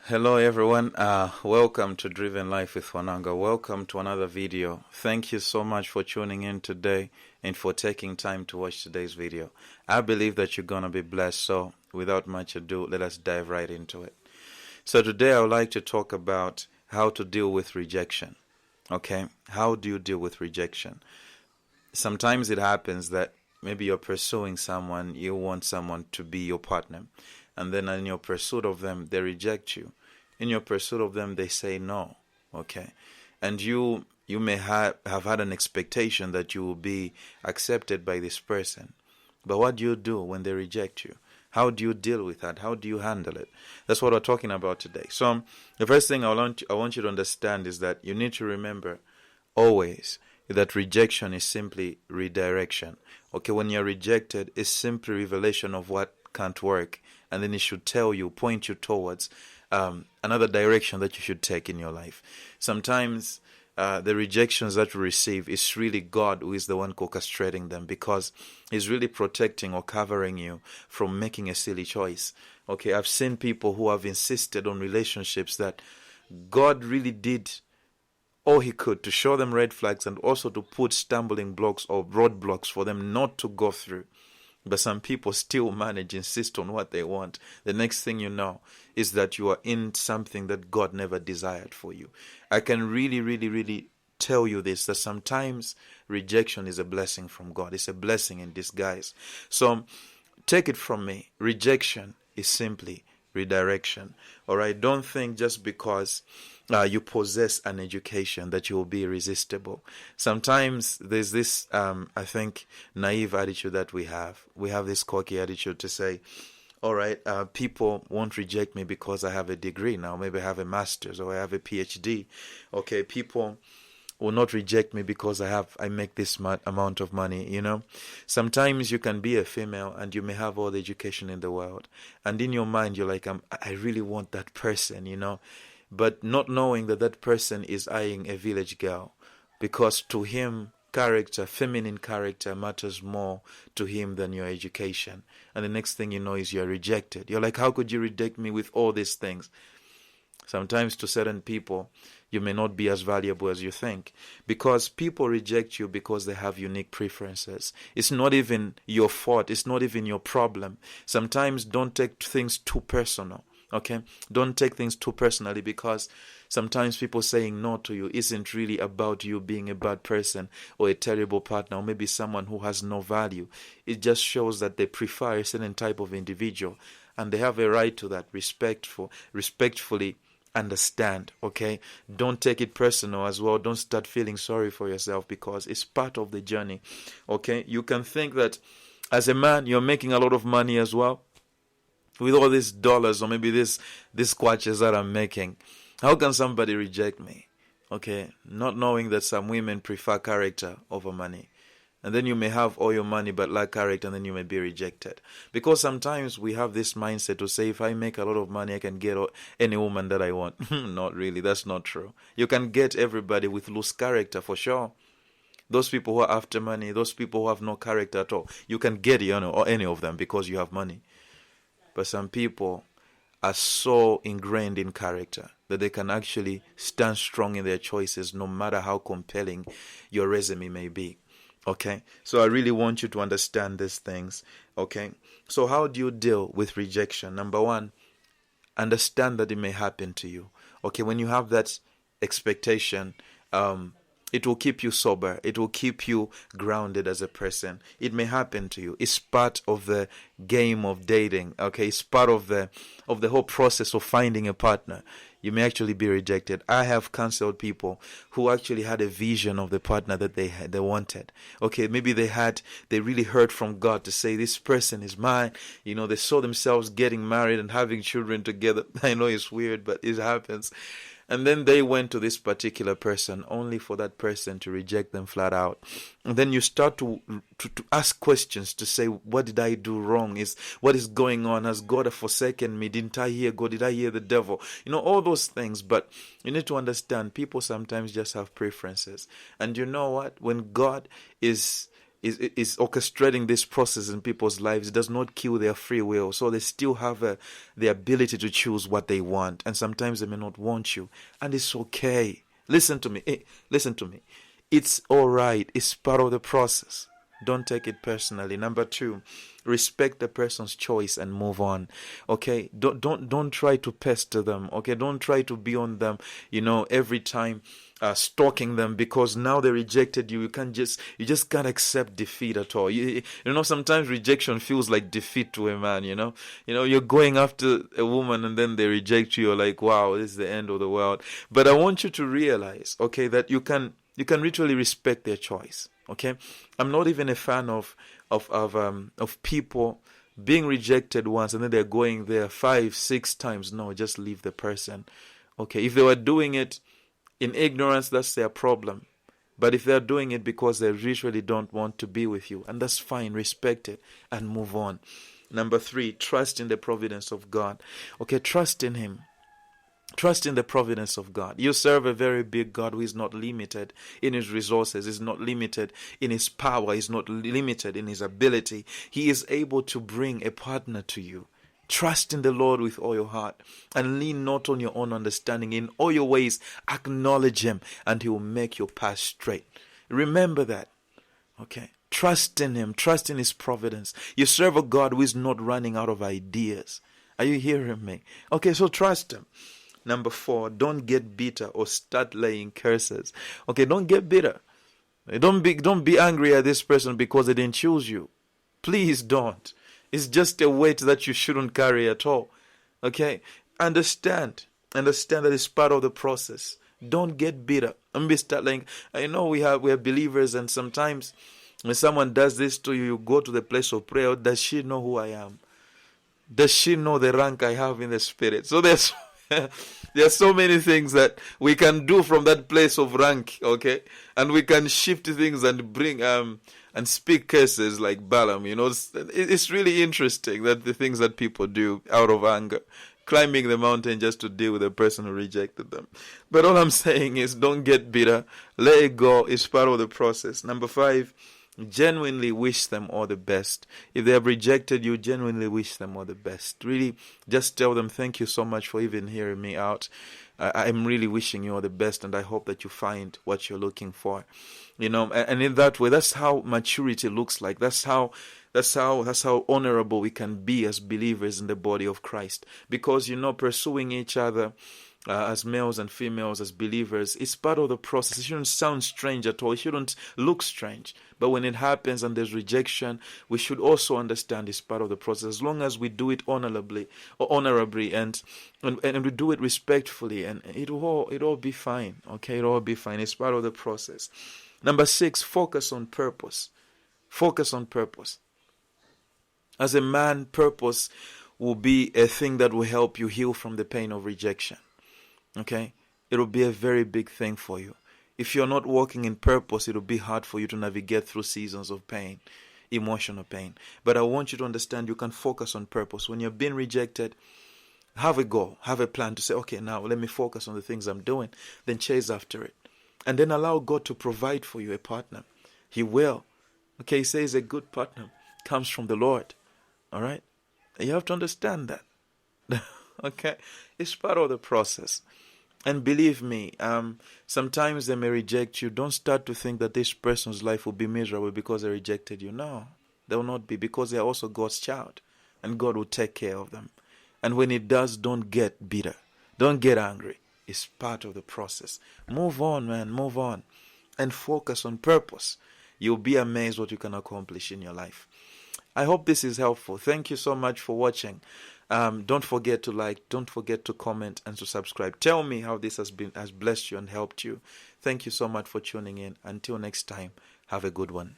Hello everyone, welcome to Driven Life with Wananga. Welcome to another video. Thank you so much for tuning in today and for taking time to watch today's video. I believe that you're going to be blessed, so without much ado, let us dive right into it. So today I would like to talk about how to deal with rejection. Okay, how do you deal with rejection? Sometimes it happens that maybe you're pursuing someone, you want someone to be your partner, and then in your pursuit of them, they reject you. In your pursuit of them, they say no. Okay, and you may have had an expectation that you will be accepted by this person, but what do you do when they reject you? How do you deal with that? How do you handle it? That's what we're talking about today. So the first thing I want you to understand is that you need to remember always that rejection is simply redirection. Okay, when you're rejected, it's simply revelation of what can't work, and then it should tell you, point you towards another direction that you should take in your life. Sometimes the rejections that you receive is really God who is the one orchestrating them, because He's really protecting or covering you from making a silly choice. Okay, I've seen people who have insisted on relationships that God really did all He could to show them red flags and also to put stumbling blocks or roadblocks for them not to go through. But some people still manage, insist on what they want. The next thing you know is that you are in something that God never desired for you. I can really tell you this, that sometimes rejection is a blessing from God. It's a blessing in disguise. So take it from me. Rejection is simply redirection. All right. Don't think just because you possess an education that you will be irresistible. Sometimes there's this, I think, naive attitude that we have. We have this cocky attitude to say, all right, people won't reject me because I have a degree now. Maybe I have a master's or I have a PhD. Okay, people will not reject me because I make this amount of money, Sometimes you can be a female and you may have all the education in the world. And in your mind, you're like, I really want that person, But not knowing that that person is eyeing a village girl, because to him, feminine character matters more to him than your education. And the next thing you know is you're rejected. You're like, how could you reject me with all these things? Sometimes to certain people, you may not be as valuable as you think, because people reject you because they have unique preferences. It's not even your fault. It's not even your problem. Sometimes don't take things too personal. Okay, don't take things too personally, because sometimes people saying no to you isn't really about you being a bad person or a terrible partner or maybe someone who has no value. It just shows that they prefer a certain type of individual, and they have a right to that. Respectfully understand. Okay, don't take it personal as well. Don't start feeling sorry for yourself, because it's part of the journey. Okay, you can think that as a man you're making a lot of money as well, with all these dollars or maybe these squatches that I'm making. How can somebody reject me? Okay, not knowing that some women prefer character over money. And then you may have all your money but lack character, and then you may be rejected. Because sometimes we have this mindset to say, if I make a lot of money, I can get any woman that I want. Not really, that's not true. You can get everybody with loose character for sure. Those people who are after money, those people who have no character at all, you can get or any of them because you have money. But some people are so ingrained in character that they can actually stand strong in their choices no matter how compelling your resume may be. Okay? So I really want you to understand these things. Okay? So how do you deal with rejection? Number one, understand that it may happen to you. Okay? When you have that expectation, it will keep you sober. It will keep you grounded as a person. It may happen to you. It's part of the game of dating. Okay, it's part of the whole process of finding a partner. You may actually be rejected. I have counseled people who actually had a vision of the partner that they wanted. Okay, maybe they really heard from God to say, this person is mine. They saw themselves getting married and having children together. I know it's weird, but it happens. And then they went to this particular person only for that person to reject them flat out. And then you start to ask questions to say, what did I do wrong? What is going on? Has God forsaken me? Didn't I hear God? Did I hear the devil? All those things. But you need to understand, people sometimes just have preferences. And you know what? When God is is orchestrating this process in people's lives. It does not kill their free will. So they still have the ability to choose what they want. And sometimes they may not want you. And it's okay. Listen to me. Listen to me. It's all right. It's part of the process. Don't take it personally. Number 2, respect the person's choice and move on. Okay? Don't try to pester them. Okay? Don't try to be on them, every time, stalking them, because now they rejected you. You just can't accept defeat at all. Sometimes rejection feels like defeat to a man. You're going after a woman and then they reject you. You're like, wow, this is the end of the world. But I want you to realize, okay, that you can literally respect their choice. Okay, I'm not even a fan of people being rejected once and then they're going there 5, 6 times. No, just leave the person. Okay, if they were doing it in ignorance, that's their problem. But if they're doing it because they literally don't want to be with you, and that's fine, respect it and move on. Number 3, trust in the providence of God. Okay, trust in Him. Trust in the providence of God. You serve a very big God who is not limited in His resources, is not limited in His power, is not limited in His ability. He is able to bring a partner to you. Trust in the Lord with all your heart and lean not on your own understanding. In all your ways, acknowledge Him and He will make your path straight. Remember that. Okay. Trust in Him. Trust in His providence. You serve a God who is not running out of ideas. Are you hearing me? Okay, so trust Him. Number 4, don't get bitter or start laying curses. Okay, don't get bitter. Don't be angry at this person because they didn't choose you. Please don't. It's just a weight that you shouldn't carry at all. Okay? Understand that it's part of the process. Don't get bitter. Don't be start laying. I know we are believers, and sometimes when someone does this to you, you go to the place of prayer. Does she know who I am? Does she know the rank I have in the spirit? So there are so many things that we can do from that place of rank, okay? And we can shift things and bring and speak curses like Balaam. It's really interesting that the things that people do out of anger, climbing the mountain just to deal with the person who rejected them. But all I'm saying is, don't get bitter. Let it go. It's part of the process. Number 5, genuinely wish them all the best. If they have rejected you, genuinely wish them all the best. Really, just tell them, thank you so much for even hearing me out. I'm really wishing you all the best, and I hope that you find what you're looking for. And in that way, that's how maturity looks like. That's how honorable we can be as believers in the body of Christ. Because pursuing each other as males and females, as believers, it's part of the process. It shouldn't sound strange at all. It shouldn't look strange. But when it happens and there's rejection, we should also understand it's part of the process. As long as we do it honorably, and we do it respectfully, and it'll all be fine. Okay, it'll all be fine. It's part of the process. Number 6, focus on purpose. Focus on purpose. As a man, purpose will be a thing that will help you heal from the pain of rejection. Okay? It'll be a very big thing for you. If you're not walking in purpose, it'll be hard for you to navigate through seasons of pain, emotional pain. But I want you to understand you can focus on purpose. When you're being rejected, have a goal, have a plan to say, okay, now let me focus on the things I'm doing, then chase after it. And then allow God to provide for you a partner. He will. Okay, He says a good partner comes from the Lord. All right? And you have to understand that. Okay? It's part of the process. And believe me, sometimes they may reject you. Don't start to think that this person's life will be miserable because they rejected you. No, they will not be, because they are also God's child. And God will take care of them. And when He does, don't get bitter. Don't get angry. It's part of the process. Move on, man. Move on. And focus on purpose. You'll be amazed what you can accomplish in your life. I hope this is helpful. Thank you so much for watching. Don't forget to like, don't forget to comment and to subscribe. Tell me how this has blessed you and helped you. Thank you so much for tuning in. Until next time, have a good one.